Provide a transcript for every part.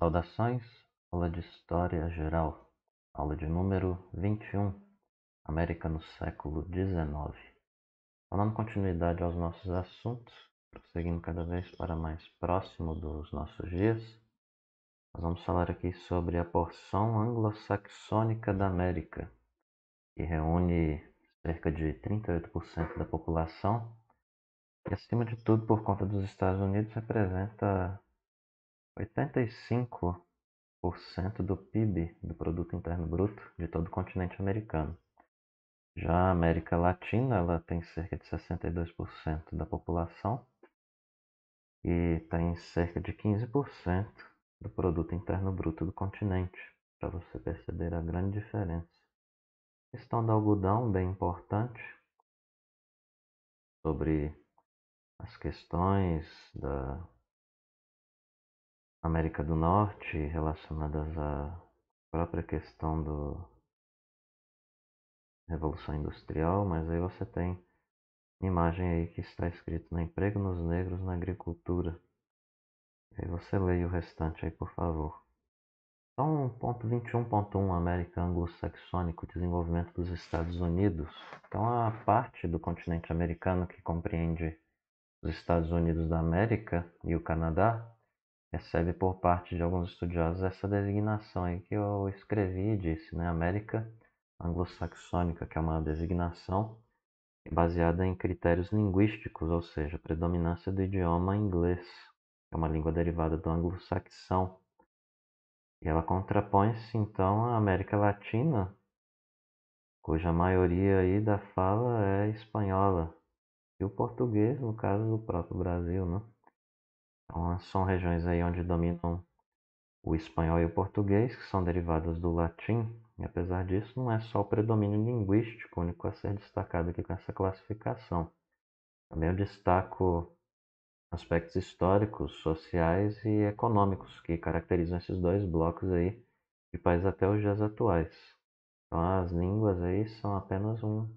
Saudações, aula de História Geral, aula de número 21, América no século XIX. Dando continuidade aos nossos assuntos, prosseguindo cada vez para mais próximo dos nossos dias, nós vamos falar aqui sobre a porção anglo-saxônica da América, que reúne cerca de 38% da população e, acima de tudo, por conta dos Estados Unidos, representa 85% do PIB, do Produto Interno Bruto, de todo o continente americano. Já a América Latina, ela tem cerca de 62% da população e tem cerca de 15% do Produto Interno Bruto do continente, para você perceber a grande diferença. A questão do algodão, bem importante, sobre as questões da América do Norte relacionadas à própria questão da Revolução Industrial, mas aí você tem imagem aí que está escrito no emprego nos negros na agricultura. E aí você leia o restante aí, por favor. Então, ponto 21.1, América Anglo-Saxônico, desenvolvimento dos Estados Unidos. Então, a parte do continente americano que compreende os Estados Unidos da América e o Canadá recebe por parte de alguns estudiosos essa designação aí que eu escrevi e disse, né? América Anglo-Saxônica, que é uma designação baseada em critérios linguísticos, ou seja, predominância do idioma inglês, que é uma língua derivada do anglo-saxão. E ela contrapõe-se então à América Latina, cuja maioria aí da fala é espanhola, e o português, no caso do próprio Brasil, né? Então, são regiões aí onde dominam o espanhol e o português, que são derivadas do latim, e apesar disso, não é só o predomínio linguístico único a ser destacado aqui com essa classificação. Também eu destaco aspectos históricos, sociais e econômicos que caracterizam esses dois blocos aí de países até os dias atuais. Então as línguas aí são apenas um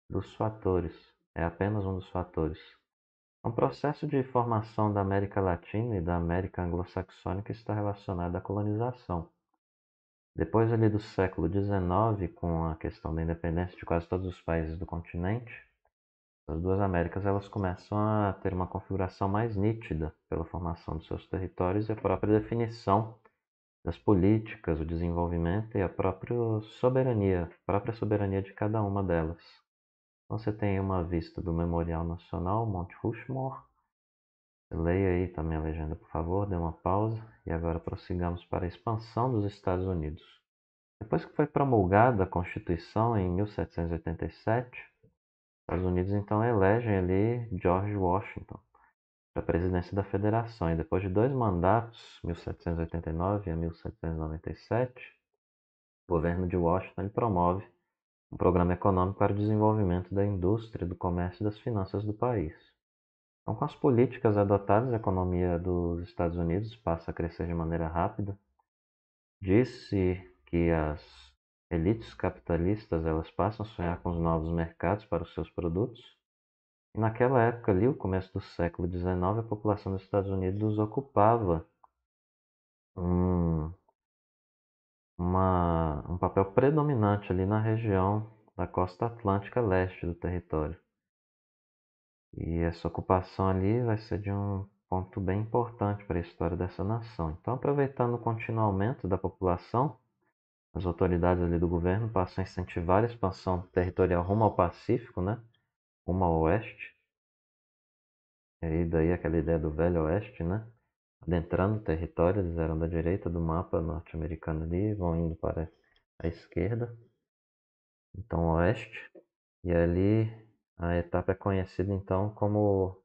dos fatores, é apenas um dos fatores. O processo de formação da América Latina e da América Anglo-Saxônica está relacionado à colonização. Depois ali do século XIX, com a questão da independência de quase todos os países do continente, as duas Américas elas começam a ter uma configuração mais nítida pela formação dos seus territórios e a própria definição das políticas, o desenvolvimento e a própria soberania de cada uma delas. Então você tem uma vista do Memorial Nacional, Monte Rushmore. Leia aí também a legenda, por favor, dê uma pausa e agora prossigamos para a expansão dos Estados Unidos. Depois que foi promulgada a Constituição em 1787, os Estados Unidos então elegem ali George Washington para a presidência da Federação. E depois de dois mandatos, 1789 a 1797, o governo de Washington ele promove um programa econômico para o desenvolvimento da indústria, do comércio e das finanças do país. Então, com as políticas adotadas, a economia dos Estados Unidos passa a crescer de maneira rápida. Disse que as elites capitalistas elas passam a sonhar com os novos mercados para os seus produtos. E naquela época ali, o começo do século XIX, a população dos Estados Unidos ocupava um, um papel predominante ali na região da costa atlântica leste do território. E essa ocupação ali vai ser de um ponto bem importante para a história dessa nação. Então, aproveitando o contínuo aumento da população, as autoridades ali do governo passam a incentivar a expansão territorial rumo ao Pacífico, né? Rumo ao oeste. E aí daí aquela ideia do Velho Oeste, né? Adentrando o território, eles eram da direita do mapa norte-americano ali, vão indo para a esquerda, então oeste. E ali a etapa é conhecida então como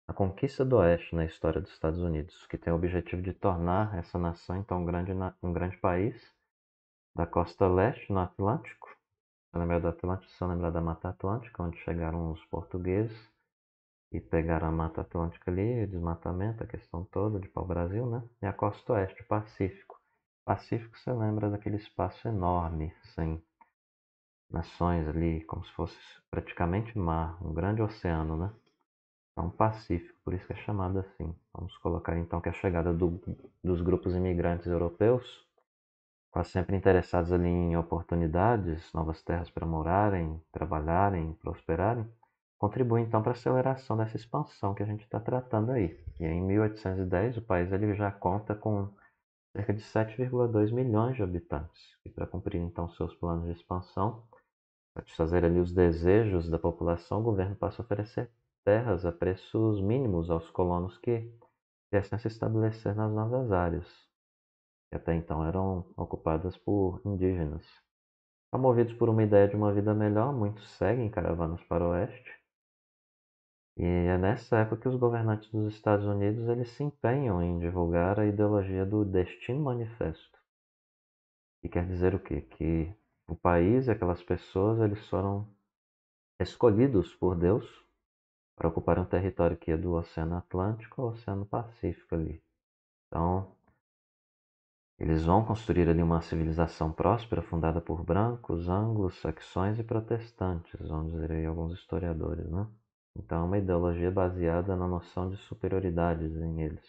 a conquista do oeste na história dos Estados Unidos, que tem o objetivo de tornar essa nação então um grande país da costa leste no Atlântico. Se lembrar do Atlântico, se lembrar da Mata Atlântica, onde chegaram os portugueses e pegaram a Mata Atlântica ali, o desmatamento, a questão toda de pau-brasil, né? E a costa oeste, o Pacífico. Pacífico, você lembra daquele espaço enorme, sem nações ali, como se fosse praticamente mar, um grande oceano, né? Então, pacífico, por isso que é chamado assim. Vamos colocar então que a chegada dos grupos imigrantes europeus, quase sempre interessados ali em oportunidades, novas terras para morarem, trabalharem, prosperarem, contribui então para a aceleração dessa expansão que a gente está tratando aí. E em 1810 o país ele já conta com cerca de 7,2 milhões de habitantes. E para cumprir então seus planos de expansão, satisfazer ali os desejos da população, o governo passa a oferecer terras a preços mínimos aos colonos que viessem a se estabelecer nas novas áreas, que até então eram ocupadas por indígenas. Movidos por uma ideia de uma vida melhor, muitos seguem caravanas para o oeste. E é nessa época que os governantes dos Estados Unidos eles se empenham em divulgar a ideologia do Destino Manifesto. E quer dizer o quê? Que o país e aquelas pessoas eles foram escolhidos por Deus para ocupar um território que ia do Oceano Atlântico ao Oceano Pacífico ali. Então, eles vão construir ali uma civilização próspera fundada por brancos, anglo-saxões e protestantes, vamos dizer aí alguns historiadores, né? Então, é uma ideologia baseada na noção de superioridades em eles,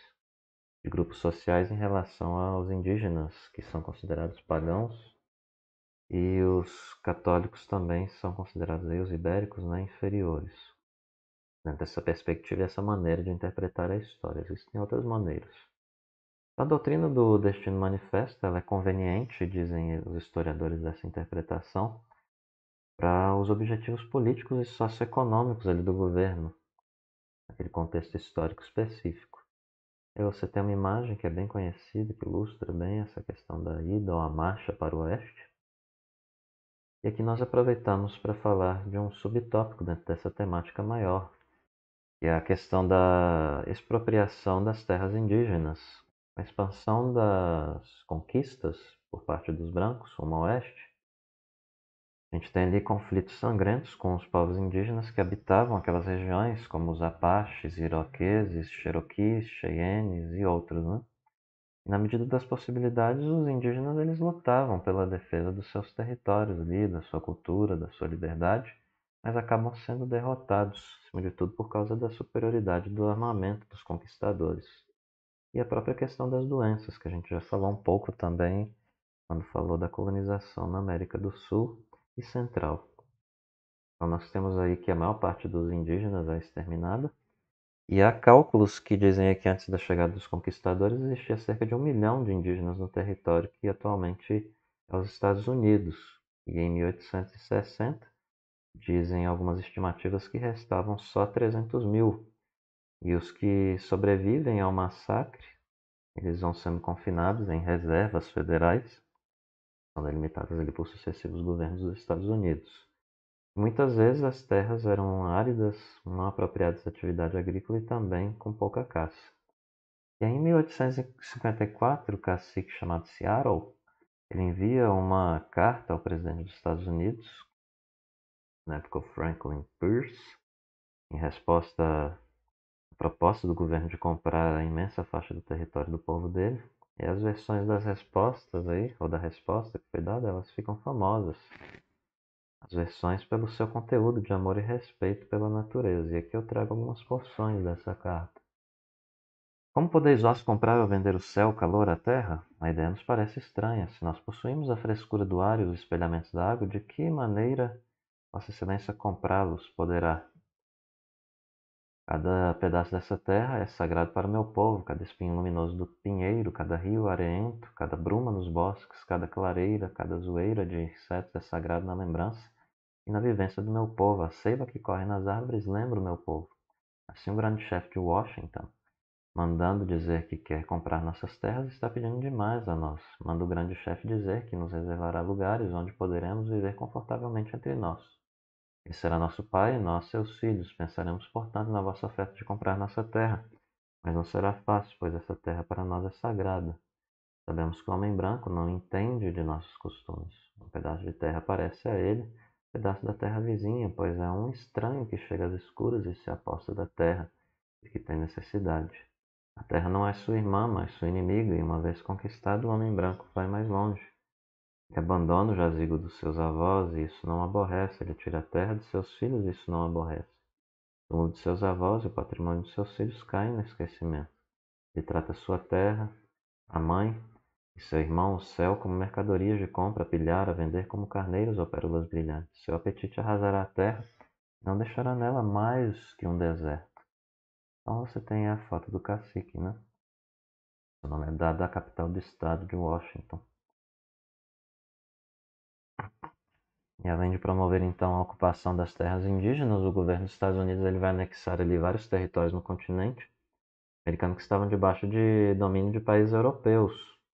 de grupos sociais em relação aos indígenas, que são considerados pagãos, e os católicos também são considerados aí, os ibéricos, né, inferiores. Dentro dessa perspectiva e essa maneira de interpretar a história. Existem outras maneiras. A doutrina do Destino Manifesto ela é conveniente, dizem os historiadores dessa interpretação, para os objetivos políticos e socioeconômicos ali do governo, naquele contexto histórico específico. E você tem uma imagem que é bem conhecida, que ilustra bem essa questão da ida ou a marcha para o oeste. E aqui nós aproveitamos para falar de um subtópico dentro dessa temática maior, que é a questão da expropriação das terras indígenas. A expansão das conquistas por parte dos brancos rumo ao oeste, a gente tem ali conflitos sangrentos com os povos indígenas que habitavam aquelas regiões, como os Apaches, Iroqueses, Cherokees, Cheyennes e outros, né? E na medida das possibilidades, os indígenas eles lutavam pela defesa dos seus territórios ali, da sua cultura, da sua liberdade, mas acabam sendo derrotados, acima de tudo por causa da superioridade do armamento dos conquistadores. E a própria questão das doenças, que a gente já falou um pouco também quando falou da colonização na América do Sul e Central. Então nós temos aí que a maior parte dos indígenas é exterminada, e há cálculos que dizem que antes da chegada dos conquistadores existia cerca de 1 milhão de indígenas no território que atualmente é os Estados Unidos. E em 1860 dizem algumas estimativas que restavam só 300 mil. E os que sobrevivem ao massacre, eles vão sendo confinados em reservas federais, são delimitadas ali por sucessivos governos dos Estados Unidos. Muitas vezes as terras eram áridas, não apropriadas à atividade agrícola e também com pouca caça. E aí, em 1854, o cacique chamado Seattle, ele envia uma carta ao presidente dos Estados Unidos, na época o Franklin Pierce, em resposta à proposta do governo de comprar a imensa faixa do território do povo dele. E as versões das respostas aí, ou da resposta que foi dada, elas ficam famosas. As versões pelo seu conteúdo de amor e respeito pela natureza. E aqui eu trago algumas porções dessa carta. Como podeis vós comprar ou vender o céu, o calor, a terra? A ideia nos parece estranha. Se nós possuímos a frescura do ar e os espelhamentos da água, de que maneira Vossa Excelência comprá-los poderá? Cada pedaço dessa terra é sagrado para o meu povo, cada espinho luminoso do pinheiro, cada rio areento, cada bruma nos bosques, cada clareira, cada zoeira de insetos é sagrado na lembrança e na vivência do meu povo. A seiva que corre nas árvores lembra o meu povo. Assim o grande chefe de Washington, mandando dizer que quer comprar nossas terras, está pedindo demais a nós. Manda o grande chefe dizer que nos reservará lugares onde poderemos viver confortavelmente entre nós. Ele será nosso pai e nós seus filhos. Pensaremos, portanto, na vossa oferta de comprar nossa terra. Mas não será fácil, pois essa terra para nós é sagrada. Sabemos que o homem branco não entende de nossos costumes. Um pedaço de terra parece a ele um pedaço da terra vizinha, pois é um estranho que chega às escuras e se aposta da terra e que tem necessidade. A terra não é sua irmã, mas sua inimiga, e uma vez conquistado, o homem branco vai mais longe. Ele abandona o jazigo dos seus avós, e isso não aborrece. Ele tira a terra de seus filhos, e isso não aborrece. O túmulo de seus avós e o patrimônio de seus filhos caem no esquecimento. Ele trata sua terra, a mãe e seu irmão, o céu, como mercadorias de compra a pilhar, a vender como carneiros ou pérolas brilhantes. Seu apetite arrasará a terra, não deixará nela mais que um deserto. Então você tem a foto do cacique, né? O nome é dado à capital do estado de Washington. E além de promover então a ocupação das terras indígenas, o governo dos Estados Unidos ele vai anexar ali vários territórios no continente americano que estavam debaixo de domínio de países europeus.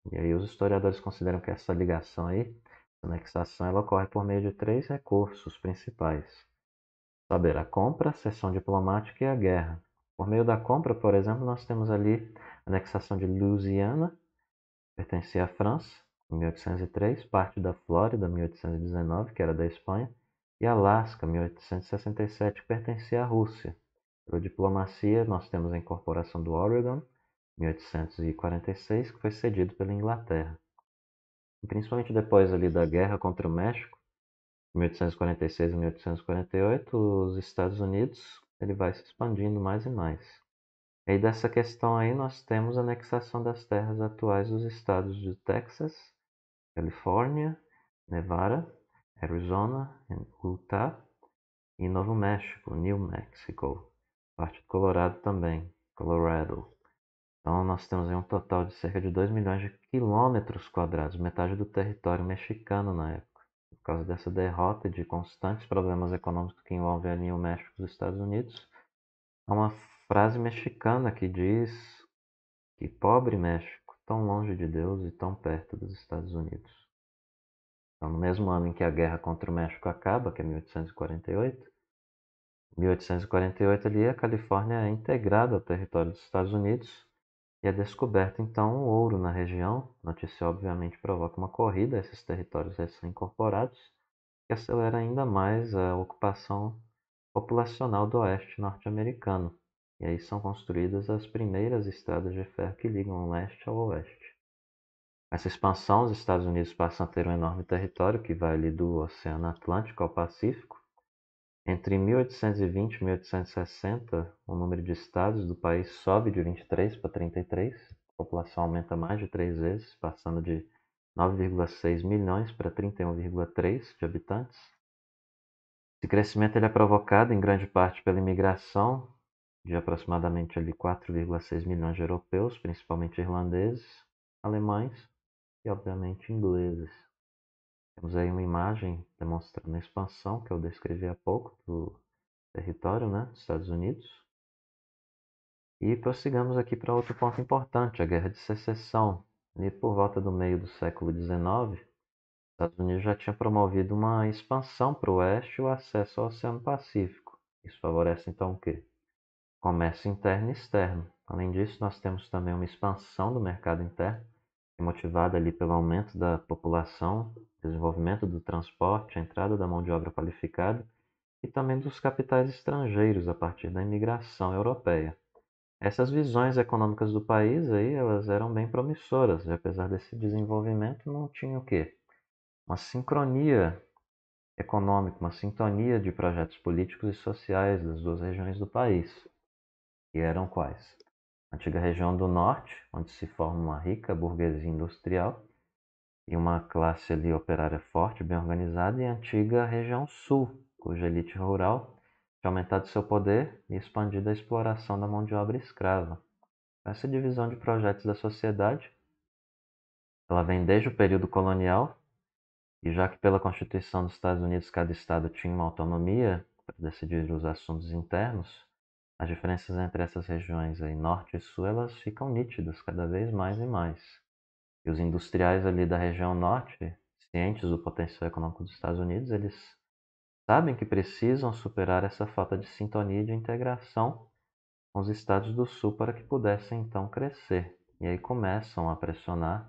E aí os historiadores consideram que essa ligação aí, essa anexação, ela ocorre por meio de três recursos principais. Saber, a compra, a cessão diplomática e a guerra. Por meio da compra, por exemplo, nós temos ali a anexação de Louisiana, que pertencia à França, em 1803, parte da Flórida, 1819, que era da Espanha, e Alasca, 1867, que pertencia à Rússia. Pela diplomacia, nós temos a incorporação do Oregon, 1846, que foi cedido pela Inglaterra. E principalmente depois ali da guerra contra o México, 1846 e 1848, os Estados Unidos ele vai se expandindo mais e mais. E aí dessa questão aí nós temos a anexação das terras atuais dos estados de Texas, Califórnia, Nevada, Arizona, Utah e Novo México, New Mexico, parte do Colorado também, Colorado. Então nós temos aí um total de cerca de 2 milhões de quilômetros quadrados, metade do território mexicano na época. Por causa dessa derrota e de constantes problemas econômicos que envolvem ali o México e os Estados Unidos, há uma frase mexicana que diz que pobre México, tão longe de Deus e tão perto dos Estados Unidos. Então, no mesmo ano em que a guerra contra o México acaba, que é 1848 ali a Califórnia é integrada ao território dos Estados Unidos e é descoberto então o ouro na região. A notícia obviamente provoca uma corrida a esses territórios recém-incorporados, que acelera ainda mais a ocupação populacional do oeste norte-americano. E aí são construídas as primeiras estradas de ferro que ligam o leste ao oeste. Essa expansão, os Estados Unidos passam a ter um enorme território que vai ali do Oceano Atlântico ao Pacífico. Entre 1820 e 1860, o número de estados do país sobe de 23 para 33. A população aumenta mais de 3 vezes, passando de 9,6 milhões para 31,3 de habitantes. Esse crescimento ele é provocado em grande parte pela imigração de aproximadamente ali 4,6 milhões de europeus, principalmente irlandeses, alemães e, obviamente, ingleses. Temos aí uma imagem demonstrando a expansão que eu descrevi há pouco do território, né, dos Estados Unidos. E prossigamos aqui para outro ponto importante, a Guerra de Secessão. E por volta do meio do século XIX, os Estados Unidos já tinha promovido uma expansão para o oeste e o acesso ao Oceano Pacífico. Isso favorece então o quê? Comércio interno e externo. Além disso, nós temos também uma expansão do mercado interno, motivada ali pelo aumento da população, desenvolvimento do transporte, a entrada da mão de obra qualificada e também dos capitais estrangeiros a partir da imigração europeia. Essas visões econômicas do país aí, elas eram bem promissoras, e apesar desse desenvolvimento não tinha o quê? Uma sincronia econômica, uma sintonia de projetos políticos e sociais das duas regiões do país. E eram quais? A antiga região do norte, onde se forma uma rica burguesia industrial e uma classe ali operária forte, bem organizada, e a antiga região sul, cuja elite rural tinha aumentado seu poder e expandido a exploração da mão de obra escrava. Essa divisão de projetos da sociedade, ela vem desde o período colonial, e já que pela Constituição dos Estados Unidos cada estado tinha uma autonomia para decidir os assuntos internos, as diferenças entre essas regiões aí, norte e sul, elas ficam nítidas cada vez mais e mais. E os industriais ali da região norte, cientes do potencial econômico dos Estados Unidos, eles sabem que precisam superar essa falta de sintonia e de integração com os estados do sul para que pudessem então crescer. E aí começam a pressionar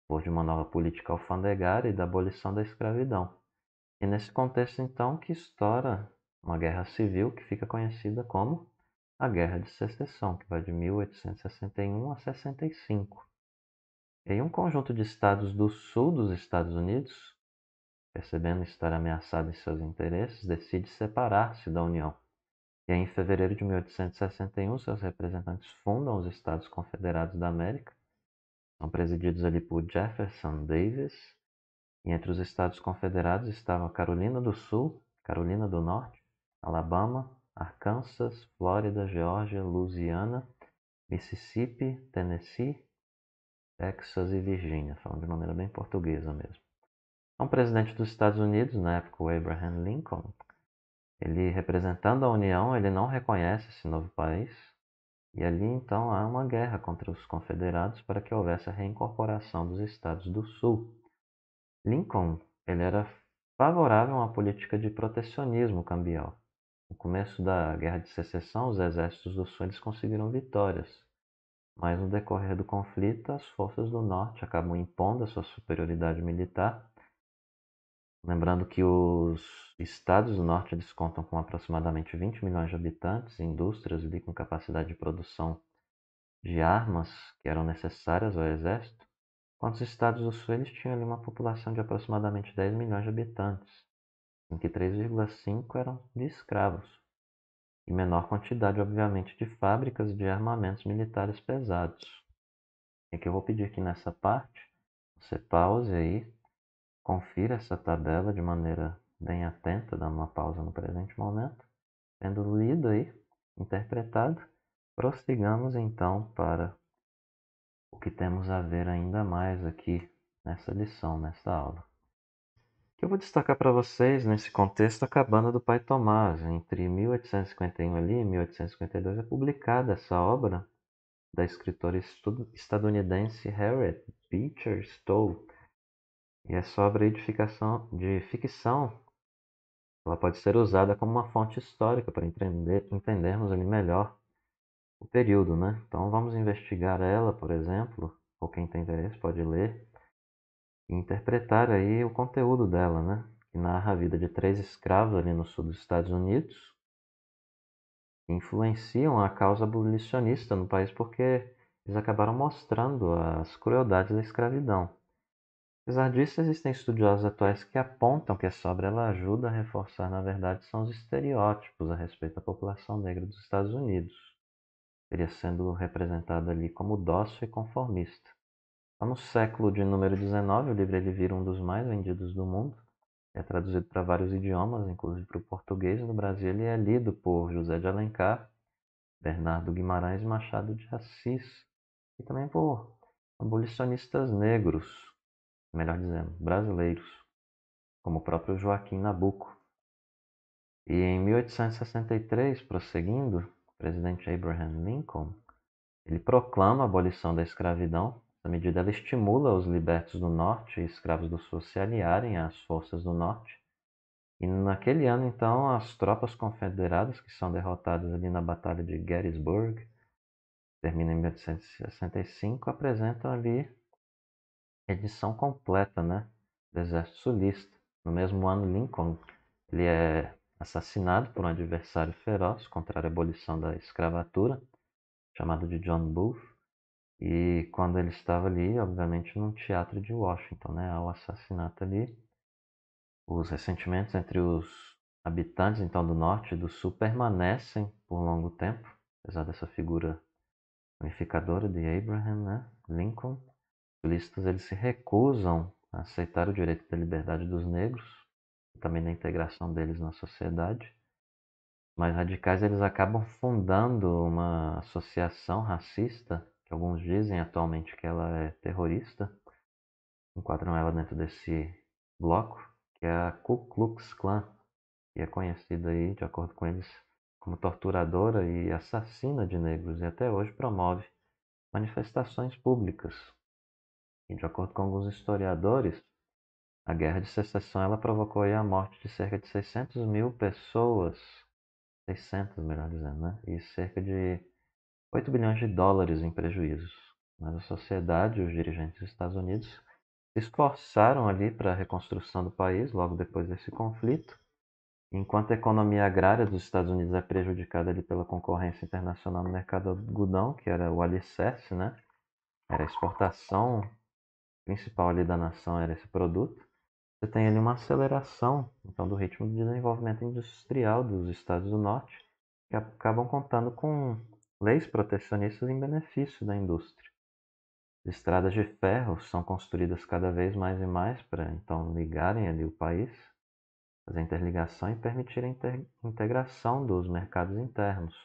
por de uma nova política alfandegária e da abolição da escravidão. E nesse contexto então que estoura uma guerra civil que fica conhecida como a Guerra de Secessão, que vai de 1861 a 65. E aí um conjunto de estados do sul dos Estados Unidos, percebendo estar ameaçado em seus interesses, decide separar-se da União. E aí, em fevereiro de 1861, seus representantes fundam os Estados Confederados da América. São presididos ali por Jefferson Davis. E entre os Estados Confederados estavam Carolina do Sul, Carolina do Norte, Alabama, Arkansas, Flórida, Geórgia, Louisiana, Mississippi, Tennessee, Texas e Virgínia, falando de maneira bem portuguesa mesmo. Então, o presidente dos Estados Unidos, na época o Abraham Lincoln, ele representando a União, ele não reconhece esse novo país, e ali então há uma guerra contra os confederados para que houvesse a reincorporação dos Estados do Sul. Lincoln, ele era favorável a uma política de protecionismo cambial. No começo da Guerra de Secessão, os exércitos do Sul eles conseguiram vitórias, mas no decorrer do conflito, as forças do Norte acabam impondo a sua superioridade militar. Lembrando que os estados do Norte eles contam com aproximadamente 20 milhões de habitantes, indústrias ali com capacidade de produção de armas que eram necessárias ao exército, enquanto os estados do Sul eles tinham ali uma população de aproximadamente 10 milhões de habitantes, em que 3,5 eram de escravos, e menor quantidade, obviamente, de fábricas de armamentos militares pesados. E aqui eu vou pedir que nessa parte você pause aí, confira essa tabela de maneira bem atenta, dando uma pausa no presente momento. Tendo lido aí, interpretado, prossigamos então para o que temos a ver ainda mais aqui nessa lição, nessa aula. O que eu vou destacar para vocês nesse contexto a cabana do pai Tomás. Entre 1851 ali e 1852 é publicada essa obra da escritora estadunidense Harriet Beecher Stowe. E essa obra de ficção, ela pode ser usada como uma fonte histórica para entendermos ali melhor o período, né? Então vamos investigar ela, por exemplo, ou quem tem interesse pode ler e interpretar aí o conteúdo dela, né? Que narra a vida de 3 escravos ali no sul dos Estados Unidos, que influenciam a causa abolicionista no país porque eles acabaram mostrando as crueldades da escravidão. Apesar disso, existem estudiosos atuais que apontam que essa obra ela ajuda a reforçar, na verdade, são os estereótipos a respeito da população negra dos Estados Unidos, teria sendo representada ali como dócil e conformista. No século de número 19, o livro ele vira um dos mais vendidos do mundo. É traduzido para vários idiomas, inclusive para o português. No Brasil, ele é lido por José de Alencar, Bernardo Guimarães e Machado de Assis, e também por abolicionistas negros, melhor dizendo, brasileiros, como o próprio Joaquim Nabuco. E em 1863, prosseguindo, o presidente Abraham Lincoln ele proclama a abolição da escravidão. Essa medida ela estimula os libertos do Norte e escravos do Sul se aliarem às forças do Norte. E naquele ano, então, as tropas confederadas, que são derrotadas ali na Batalha de Gettysburg, termina em 1865, apresentam ali edição completa, né, do Exército Sulista. No mesmo ano, Lincoln ele é assassinado por um adversário feroz contra a abolição da escravatura, chamado de John Booth. E quando ele estava ali, obviamente, num teatro de Washington, né, ao assassinato ali, os ressentimentos entre os habitantes então do norte e do sul permanecem por longo tempo, apesar dessa figura unificadora de Abraham, né, Lincoln. Os listas eles se recusam a aceitar o direito da liberdade dos negros e também da integração deles na sociedade. Os mais radicais eles acabam fundando uma associação racista, que alguns dizem atualmente que ela é terrorista, enquadram ela dentro desse bloco, que é a Ku Klux Klan, que é conhecida aí, de acordo com eles, como torturadora e assassina de negros, e até hoje promove manifestações públicas. E de acordo com alguns historiadores, a Guerra de Secessão ela provocou aí a morte de cerca de 600 mil pessoas, 600 melhor dizendo, né? E cerca de 8 bilhões de dólares em prejuízos. Mas a sociedade e os dirigentes dos Estados Unidos se esforçaram ali para a reconstrução do país logo depois desse conflito. Enquanto a economia agrária dos Estados Unidos é prejudicada ali pela concorrência internacional no mercado do algodão, que era o alicerce, né? Era a exportação principal ali da nação, era esse produto. Você tem ali uma aceleração então do ritmo de desenvolvimento industrial dos estados do norte, que acabam contando com leis protecionistas em benefício da indústria. As estradas de ferro são construídas cada vez mais e mais para então ligarem ali o país, fazer a interligação e permitir a integração dos mercados internos.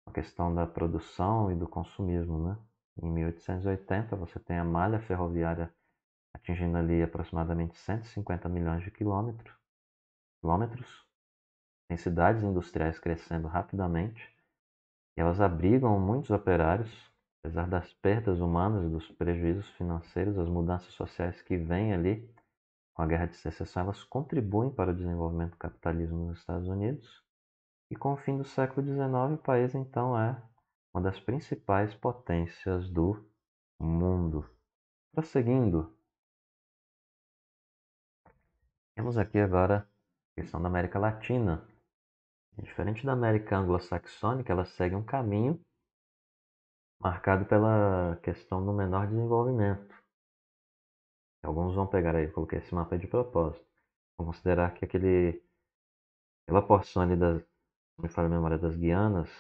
A questão da produção e do consumismo, né? Em 1880 você tem a malha ferroviária atingindo ali aproximadamente 150 milhões de quilômetros. Tem cidades industriais crescendo rapidamente e elas abrigam muitos operários, apesar das perdas humanas e dos prejuízos financeiros, as mudanças sociais que vêm ali com a Guerra de Secessão, elas contribuem para o desenvolvimento do capitalismo nos Estados Unidos. E com o fim do século XIX, o país então é uma das principais potências do mundo. Prosseguindo, temos aqui agora a questão da América Latina. Diferente da América anglo-saxônica, ela segue um caminho marcado pela questão do menor desenvolvimento. Alguns vão pegar aí, eu coloquei esse mapa aí de propósito. Vão considerar que aquela porção ali das, me falha a memória, das Guianas,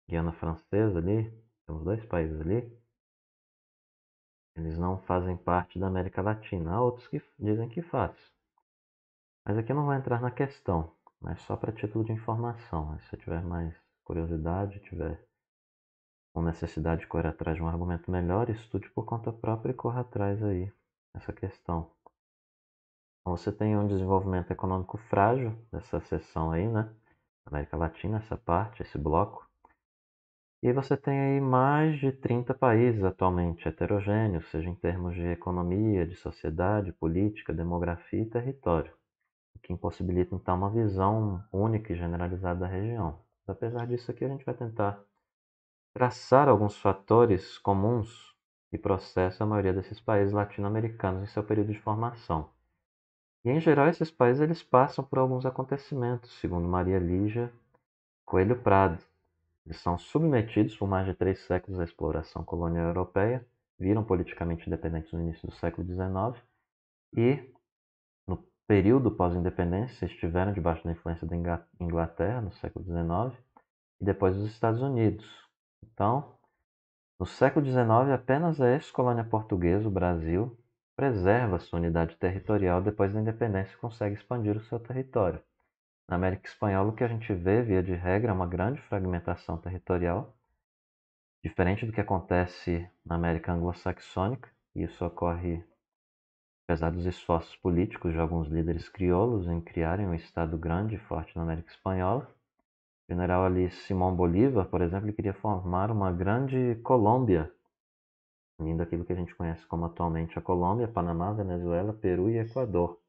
Guiana Francesa ali, temos dois países ali, eles não fazem parte da América Latina. Há outros que dizem que faz. Mas aqui eu não vou entrar na questão, mas só para título de informação. Se você tiver mais curiosidade, tiver com necessidade de correr atrás de um argumento melhor, estude por conta própria e corra atrás aí dessa questão. Então, você tem um desenvolvimento econômico frágil dessa seção aí, né? América Latina, essa parte, esse bloco. E você tem aí mais de 30 países atualmente heterogêneos, seja em termos de economia, de sociedade, política, demografia e território, o que impossibilita então uma visão única e generalizada da região. Mas, apesar disso aqui, a gente vai tentar traçar alguns fatores comuns que processam a maioria desses países latino-americanos em seu período de formação. E, em geral, esses países eles passam por alguns acontecimentos, segundo Maria Lígia Coelho Prado. Eles são submetidos por mais de 3 séculos à exploração colonial europeia, viram politicamente independentes no início do século XIX e, no período pós-independência, estiveram debaixo da influência da Inglaterra no século XIX e depois dos Estados Unidos. Então, no século XIX, apenas a ex-colônia portuguesa, o Brasil, preserva sua unidade territorial depois da independência e consegue expandir o seu território. Na América Espanhola, o que a gente vê, via de regra, é uma grande fragmentação territorial, diferente do que acontece na América anglo-saxônica, e isso ocorre apesar dos esforços políticos de alguns líderes crioulos em criarem um Estado grande e forte na América Espanhola. O general ali Simão Bolívar, por exemplo, ele queria formar uma grande Colômbia, unindo aquilo que a gente conhece como atualmente a Colômbia, Panamá, Venezuela, Peru e Equador.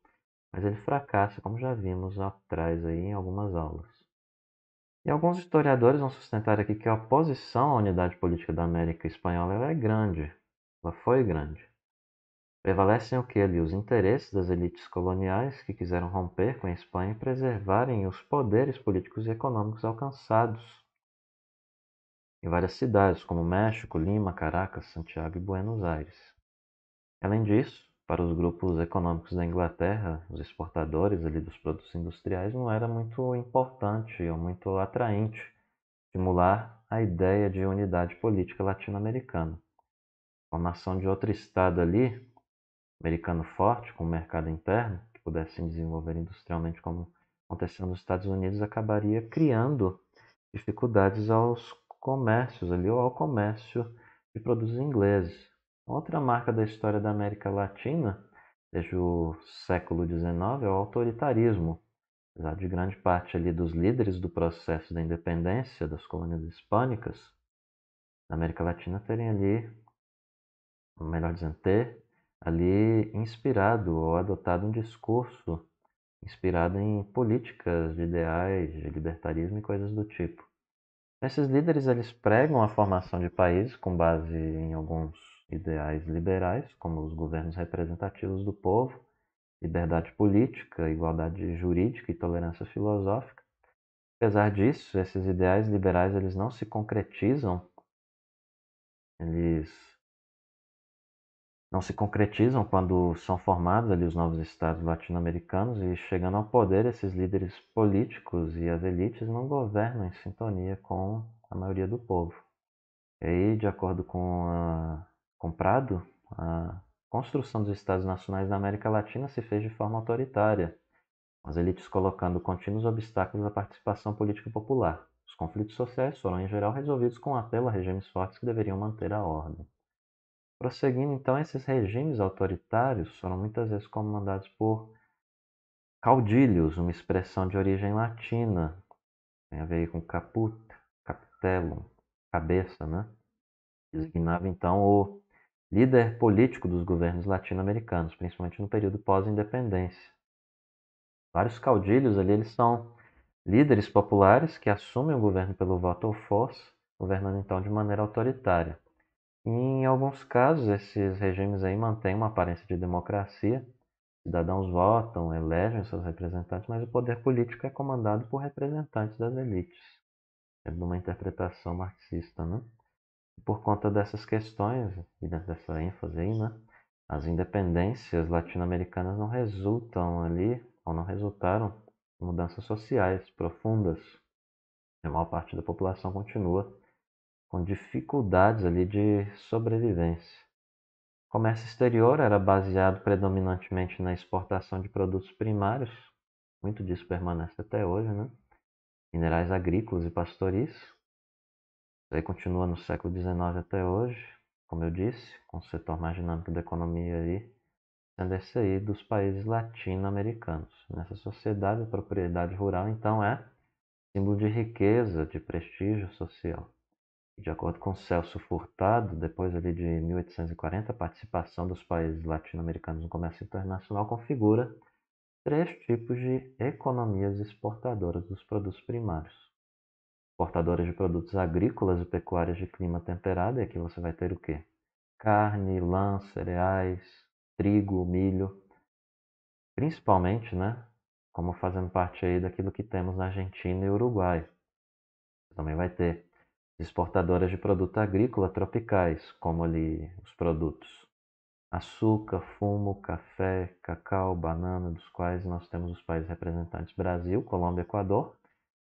Mas ele fracassa, como já vimos atrás aí em algumas aulas. E alguns historiadores vão sustentar aqui que a oposição à unidade política da América Espanhola ela é grande, ela foi grande. Prevalecem o que ali? Os interesses das elites coloniais que quiseram romper com a Espanha e preservarem os poderes políticos e econômicos alcançados em várias cidades, como México, Lima, Caracas, Santiago e Buenos Aires. Além disso, para os grupos econômicos da Inglaterra, os exportadores ali dos produtos industriais, não era muito importante ou muito atraente estimular a ideia de unidade política latino-americana. A formação de outro Estado ali, americano forte, com um mercado interno, que pudesse se desenvolver industrialmente como aconteceu nos Estados Unidos, acabaria criando dificuldades aos comércios ali, ou ao comércio de produtos ingleses. Outra marca da história da América Latina, desde o século XIX, é o autoritarismo. Apesar de grande parte ali dos líderes do processo da independência das colônias hispânicas, na América Latina terem ali, melhor dizendo, ter ali inspirado ou adotado um discurso inspirado em políticas de ideais, de libertarismo e coisas do tipo. Esses líderes eles pregam a formação de países com base em alguns ideais liberais, como os governos representativos do povo, liberdade política, igualdade jurídica e tolerância filosófica. Apesar disso, esses ideais liberais eles não se concretizam, eles não se concretizam quando são formados ali os novos estados latino-americanos e chegando ao poder, esses líderes políticos e as elites não governam em sintonia com a maioria do povo. E aí, de acordo com Prado, a construção dos estados nacionais na América Latina se fez de forma autoritária, as elites colocando contínuos obstáculos à participação política popular. Os conflitos sociais foram, em geral, resolvidos com apelo a regimes fortes que deveriam manter a ordem. Prosseguindo, então, esses regimes autoritários foram muitas vezes comandados por caudilhos, uma expressão de origem latina, tem a ver com caput, capitellum, cabeça, né? Designava então o líder político dos governos latino-americanos, principalmente no período pós-independência. Vários caudilhos ali, eles são líderes populares que assumem o governo pelo voto ou força, governando então de maneira autoritária. E, em alguns casos, esses regimes aí mantêm uma aparência de democracia. Cidadãos votam, elegem seus representantes, mas o poder político é comandado por representantes das elites. É de uma interpretação marxista, né? E por conta dessas questões e dessa ênfase aí, né? As independências latino-americanas não resultam ali, ou não resultaram, em mudanças sociais profundas. A maior parte da população continua com dificuldades ali de sobrevivência. O comércio exterior era baseado predominantemente na exportação de produtos primários, muito disso permanece até hoje, né? Minerais agrícolas e pastoris. Isso aí continua no século XIX até hoje, como eu disse, com o setor mais dinâmico da economia aí, sendo esse aí dos países latino-americanos. Nessa sociedade, a propriedade rural, então, é símbolo de riqueza, de prestígio social. De acordo com Celso Furtado, depois ali de 1840, a participação dos países latino-americanos no comércio internacional configura três tipos de economias exportadoras dos produtos primários. Exportadoras de produtos agrícolas e pecuárias de clima temperado, e aqui você vai ter o quê? Carne, lã, cereais, trigo, milho, principalmente, né, como fazendo parte aí daquilo que temos na Argentina e Uruguai. Você também vai ter exportadoras de produtos agrícolas tropicais, como ali os produtos açúcar, fumo, café, cacau, banana, dos quais nós temos os países representantes Brasil, Colômbia, Equador,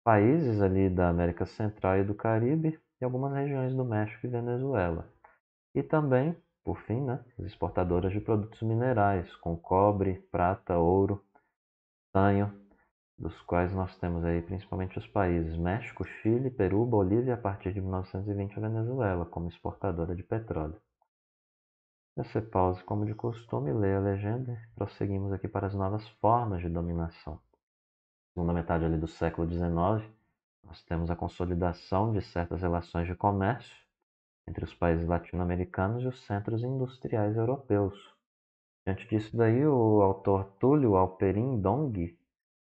países ali da América Central e do Caribe e algumas regiões do México e Venezuela. E também, por fim, né, as exportadoras de produtos minerais, com cobre, prata, ouro, estanho, dos quais nós temos aí principalmente os países México, Chile, Peru, Bolívia e a partir de 1920 a Venezuela como exportadora de petróleo. Você pause como de costume, leia a legenda e prosseguimos aqui para as novas formas de dominação. Na segunda metade ali do século XIX, nós temos a consolidação de certas relações de comércio entre os países latino-americanos e os centros industriais europeus. Diante disso daí, o autor Túlio Alperin Dong,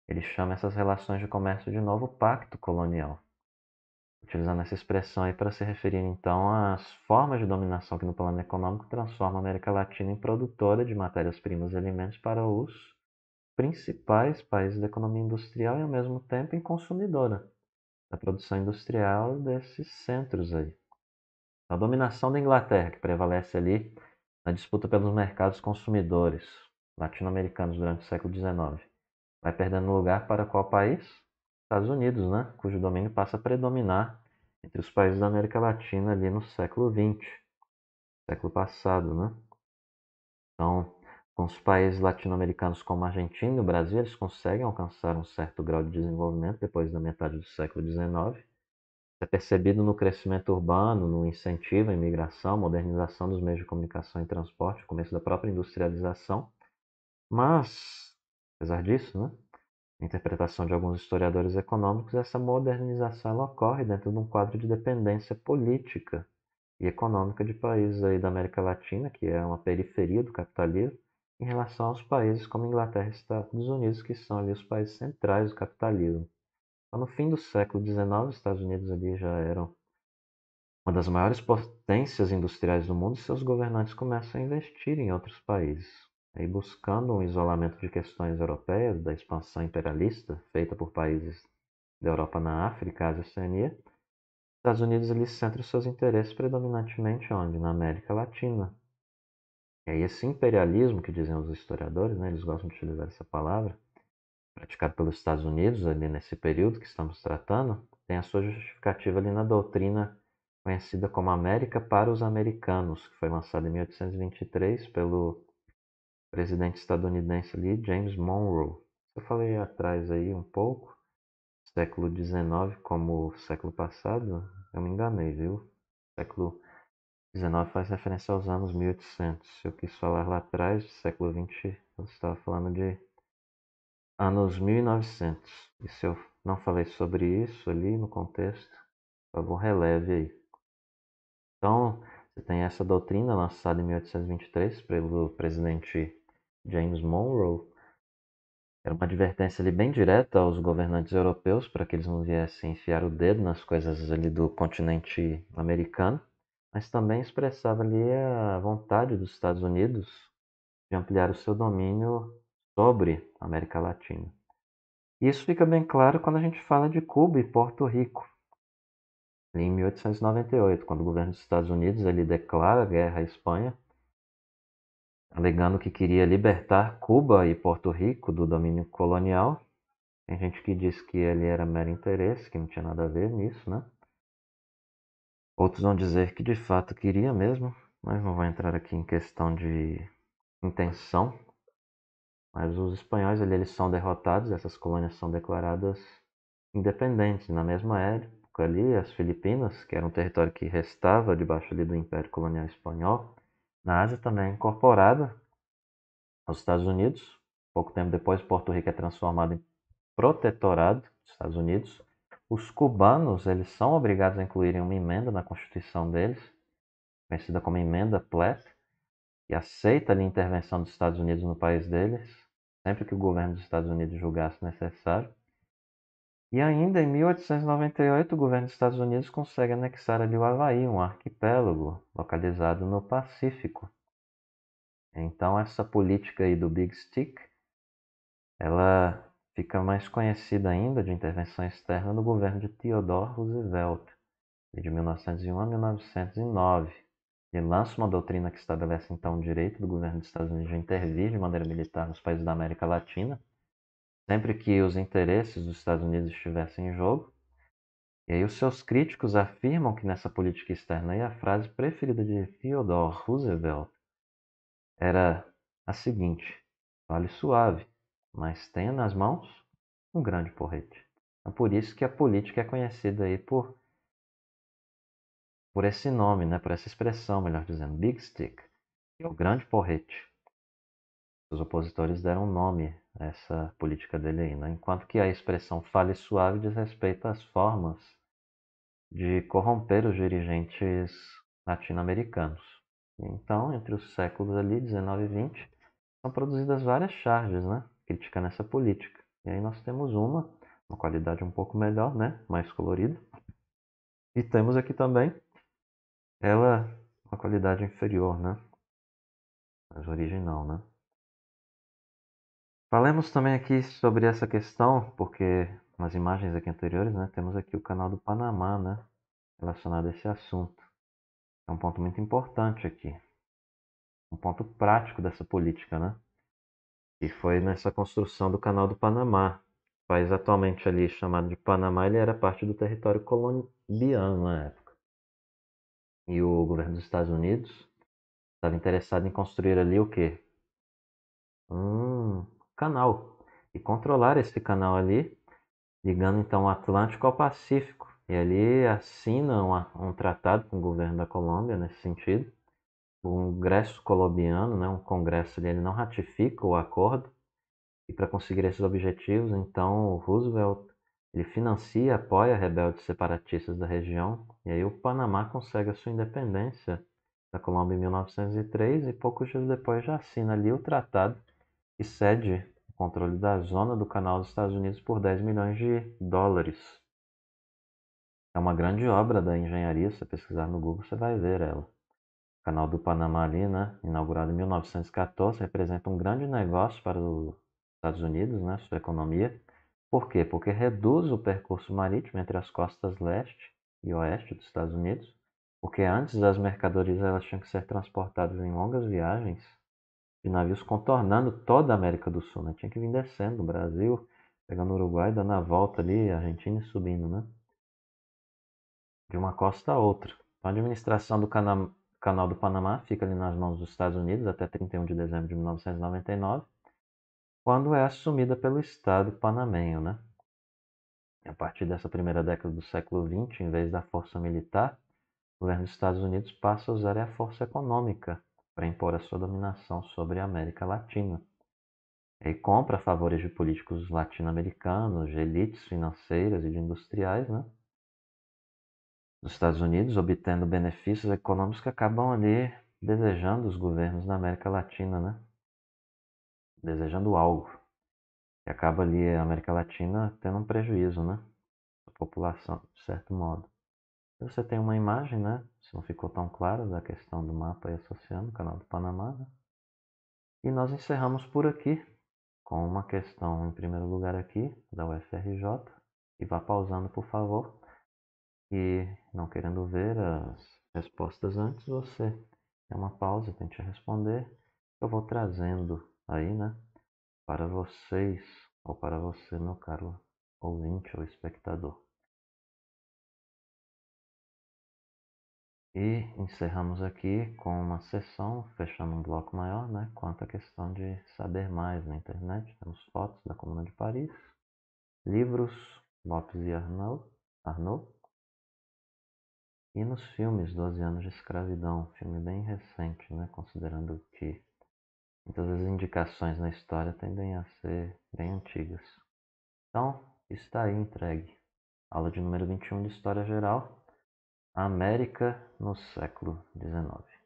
ele chama essas relações de comércio de novo pacto colonial, utilizando essa expressão aí para se referir então às formas de dominação que no plano econômico transformam a América Latina em produtora de matérias-primas e alimentos para os principais países da economia industrial e ao mesmo tempo em consumidora da produção industrial desses centros aí. A dominação da Inglaterra, que prevalece ali na disputa pelos mercados consumidores latino-americanos durante o século XIX, vai perdendo lugar para qual país? Estados Unidos, né? Cujo domínio passa a predominar entre os países da América Latina ali no século XX, século passado, né? Então, com os países latino-americanos como a Argentina e o Brasil, eles conseguem alcançar um certo grau de desenvolvimento depois da metade do século XIX. É percebido no crescimento urbano, no incentivo à imigração, modernização dos meios de comunicação e transporte, começo da própria industrialização. Mas, apesar disso, né, na interpretação de alguns historiadores econômicos, essa modernização ela ocorre dentro de um quadro de dependência política e econômica de países aí da América Latina, que é uma periferia do capitalismo, em relação aos países como Inglaterra e Estados Unidos, que são ali os países centrais do capitalismo. Então, no fim do século XIX, os Estados Unidos ali já eram uma das maiores potências industriais do mundo e seus governantes começam a investir em outros países, aí buscando um isolamento de questões europeias, da expansão imperialista feita por países da Europa na África, Ásia e Oceania. Os Estados Unidos ali centram seus interesses predominantemente onde? Na América Latina. E aí esse imperialismo, que dizem os historiadores, né, eles gostam de utilizar essa palavra, praticado pelos Estados Unidos ali nesse período que estamos tratando, tem a sua justificativa ali na doutrina conhecida como América para os Americanos, que foi lançada em 1823 pelo presidente estadunidense ali, James Monroe. Eu falei atrás aí um pouco, século XIX como século passado, eu me enganei, viu? Século XIX faz referência aos anos 1800. Eu quis falar lá atrás, século XX, eu estava falando de anos 1900. E se eu não falei sobre isso ali no contexto, por favor, releve aí. Então, você tem essa doutrina lançada em 1823 pelo presidente James Monroe. Era uma advertência ali bem direta aos governantes europeus para que eles não viessem enfiar o dedo nas coisas ali do continente americano, mas também expressava ali a vontade dos Estados Unidos de ampliar o seu domínio sobre a América Latina. Isso fica bem claro quando a gente fala de Cuba e Porto Rico. Em 1898, quando o governo dos Estados Unidos ele declara guerra à Espanha, alegando que queria libertar Cuba e Porto Rico do domínio colonial. Tem gente que diz que ele era mero interesse, que não tinha nada a ver nisso, né? Outros vão dizer que de fato queria mesmo, mas não vou entrar aqui em questão de intenção. Mas os espanhóis eles são derrotados, essas colônias são declaradas independentes. Na mesma época ali, as Filipinas, que era um território que restava debaixo ali do Império Colonial Espanhol, na Ásia também é incorporada aos Estados Unidos. Pouco tempo depois, Porto Rico é transformado em protetorado dos Estados Unidos. Os cubanos eles são obrigados a incluírem uma emenda na Constituição deles, conhecida como Emenda Platt, que aceita ali a intervenção dos Estados Unidos no país deles, sempre que o governo dos Estados Unidos julgasse necessário. E ainda em 1898, o governo dos Estados Unidos consegue anexar ali o Havaí, um arquipélago localizado no Pacífico. Então essa política aí do Big Stick, ela fica mais conhecida ainda de intervenção externa no governo de Theodore Roosevelt, de 1901 a 1909. Ele lança uma doutrina que estabelece então o direito do governo dos Estados Unidos de intervir de maneira militar nos países da América Latina, sempre que os interesses dos Estados Unidos estivessem em jogo. E aí os seus críticos afirmam que nessa política externa aí a frase preferida de Theodore Roosevelt era a seguinte: fale suave, mas tenha nas mãos um grande porrete. É por isso que a política é conhecida aí por esse nome, né, por essa expressão, melhor dizendo, Big Stick, que é o grande porrete. Os opositores deram nome a essa política dele aí, né? Enquanto que a expressão fale suave diz respeito às formas de corromper os dirigentes latino-americanos. Então, entre os séculos ali, 19 e 20, são produzidas várias charges, né, criticando essa política. E aí nós temos uma qualidade um pouco melhor, né, mais colorida. E temos aqui também ela, uma qualidade inferior, né, mais original, né. Falemos também aqui sobre essa questão, porque nas imagens aqui anteriores, né, temos aqui o canal do Panamá, né, relacionado a esse assunto. É um ponto muito importante aqui, um ponto prático dessa política, né? E foi nessa construção do Canal do Panamá. O país atualmente ali chamado de Panamá, ele era parte do território colombiano na época. E o governo dos Estados Unidos estava interessado em construir ali o quê? Um canal. E controlar esse canal ali, ligando então o Atlântico ao Pacífico. E ali assina um tratado com o governo da Colômbia nesse sentido. O Congresso colombiano, né, um congresso ali, ele não ratifica o acordo. E para conseguir esses objetivos, então, o Roosevelt ele financia e apoia rebeldes separatistas da região. E aí o Panamá consegue a sua independência da Colômbia em 1903 e poucos dias depois já assina ali o tratado que cede o controle da zona do canal dos Estados Unidos por 10 milhões de dólares. É uma grande obra da engenharia, se você pesquisar no Google você vai ver ela. O Canal do Panamá ali, né, inaugurado em 1914, representa um grande negócio para os Estados Unidos, né, sua economia. Por quê? Porque reduz o percurso marítimo entre as costas leste e oeste dos Estados Unidos, porque antes as mercadorias elas tinham que ser transportadas em longas viagens de navios contornando toda a América do Sul, né? Tinha que vir descendo no Brasil, pegando o Uruguai, dando a volta ali, Argentina e subindo, né? De uma costa a outra. A administração do Canal do Panamá fica ali nas mãos dos Estados Unidos até 31 de dezembro de 1999, quando é assumida pelo Estado panamenho, né? A partir dessa primeira década do século XX, em vez da força militar, o governo dos Estados Unidos passa a usar a força econômica para impor a sua dominação sobre a América Latina. E compra favores de políticos latino-americanos, de elites financeiras e de industriais, né? Dos Estados Unidos, obtendo benefícios econômicos que acabam ali desejando os governos na América Latina, né? Desejando algo. E acaba ali a América Latina tendo um prejuízo, né? A população, de certo modo. Você tem uma imagem, né? Se não ficou tão claro da questão do mapa aí associando o Canal do Panamá, né? E nós encerramos por aqui com uma questão em primeiro lugar aqui da UFRJ. E vá pausando, por favor. E não querendo ver as respostas antes, você tem uma pausa, tente responder. Eu vou trazendo aí, né? Para vocês, ou para você, meu caro ouvinte ou espectador. E encerramos aqui com uma sessão, fechando um bloco maior, né, quanto à questão de saber mais na internet. Temos fotos da Comuna de Paris, livros, Lopes e Arnaud, e nos filmes 12 anos de escravidão, filme bem recente, né, considerando que muitas das indicações na história tendem a ser bem antigas. Então, está aí entregue. Aula de número 21 de História Geral, a América no século XIX.